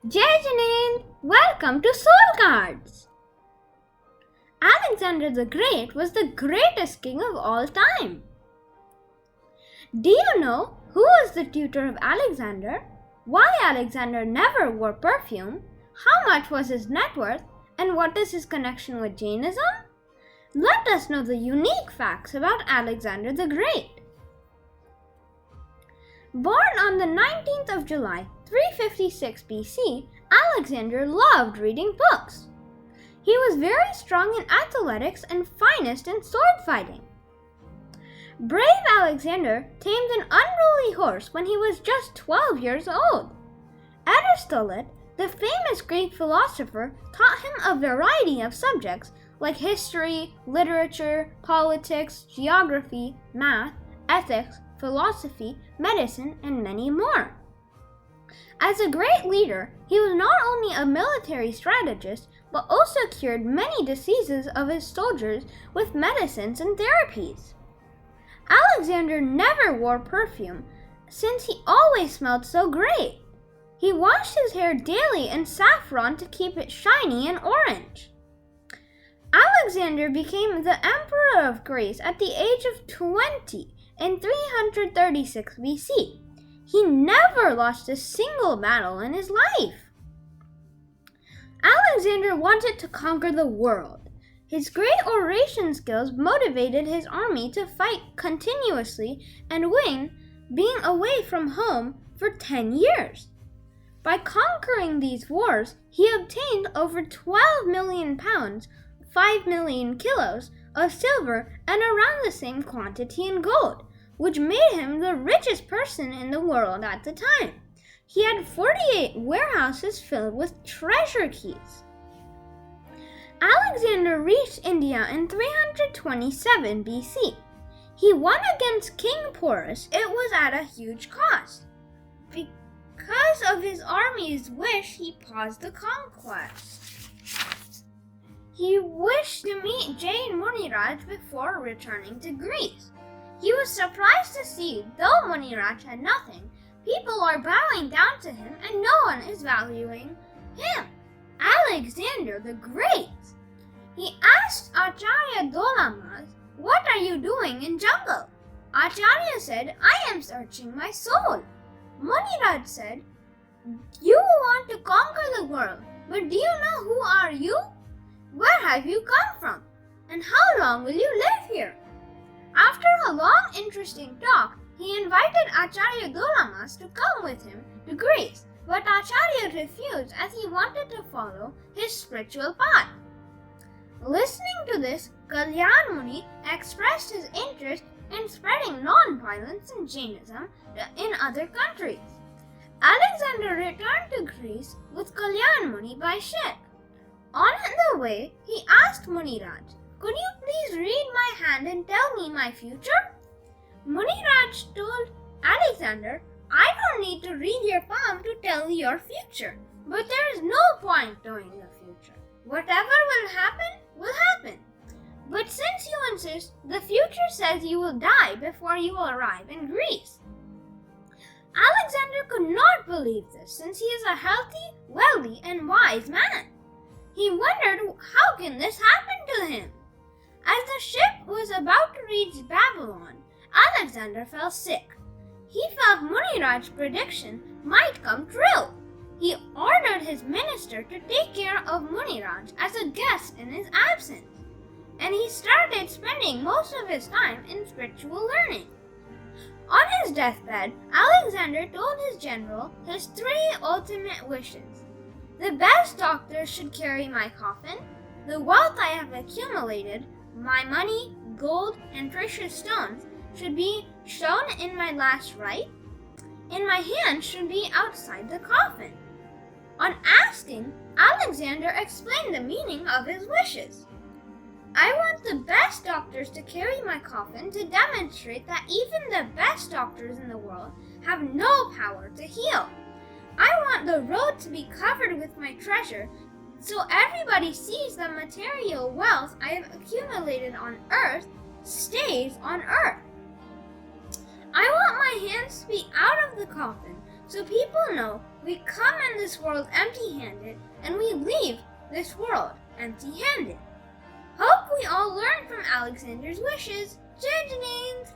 Jai Jain! Welcome to Soul Cards! Alexander the Great was the greatest king of all time. Do you know who was the tutor of Alexander? Why Alexander never wore perfume? How much was his net worth? And what is his connection with Jainism? Let us know the unique facts about Alexander the Great. Born on the 19th of July, 356 BC, Alexander loved reading books. He was very strong in athletics and finest in sword fighting. Brave Alexander tamed an unruly horse when he was just 12 years old. Aristotle, the famous Greek philosopher, taught him a variety of subjects like history, literature, politics, geography, math, ethics, philosophy, medicine, and many more. As a great leader, he was not only a military strategist, but also cured many diseases of his soldiers with medicines and therapies. Alexander never wore perfume, since he always smelled so great. He washed his hair daily in saffron to keep it shiny and orange. Alexander became the Emperor of Greece at the age of 20 in 336 BC. He never lost a single battle in his life. Alexander wanted to conquer the world. His great oration skills motivated his army to fight continuously and win, being away from home for 10 years. By conquering these wars, he obtained over 12 million pounds, 5 million kilos, of silver and around the same quantity in gold, which made him the richest person in the world at the time. He had 48 warehouses filled with treasure keys. Alexander reached India in 327 BC. He won against King Porus. It was at a huge cost. Because of his army's wish, he paused the conquest. He wished to meet Jain Muniraj before returning to Greece. He was surprised to see, though Muniraj had nothing, people are bowing down to him and no one is valuing him. Alexander the Great! He asked Acharya Dolamas, "What are you doing in jungle?" Acharya said, "I am searching my soul." Muniraj said, "You want to conquer the world, but do you know who are you? Where have you come from? And how long will you live here?" After a long, interesting talk, he invited Acharya Dolamas to come with him to Greece, but Acharya refused as he wanted to follow his spiritual path. Listening to this, Kalyan Muni expressed his interest in spreading non-violence in Jainism in other countries. Alexander returned to Greece with Kalyan Muni by ship. On the way, he asked Muniraj, "Could you please read my hand and tell me my future?" Muniraj told Alexander, "I don't need to read your palm to tell your future, but there is no point knowing the future. Whatever will happen, will happen. But since you insist, the future says you will die before you arrive in Greece." Alexander could not believe this, since he is a healthy, wealthy, and wise man. He wondered, how can this happen to him? As the ship was about to reach Babylon, Alexander fell sick. He felt Muniraj's prediction might come true. He ordered his minister to take care of Muniraj as a guest in his absence, and he started spending most of his time in spiritual learning. On his deathbed, Alexander told his general his 3 ultimate wishes. The best doctors should carry my coffin. The wealth I have accumulated, my money, gold, and precious stones, should be shown in my last rite, and my hand should be outside the coffin. On asking, Alexander explained the meaning of his wishes. "I want the best doctors to carry my coffin to demonstrate that even the best doctors in the world have no power to heal. I want the road to be covered with my treasure so everybody sees the material wealth I have accumulated on earth stays on earth. I want my hands to be out of the coffin so people know We come in this world empty-handed, and we leave this world empty-handed. Hope we all learn from Alexander's wishes. Jai Hind!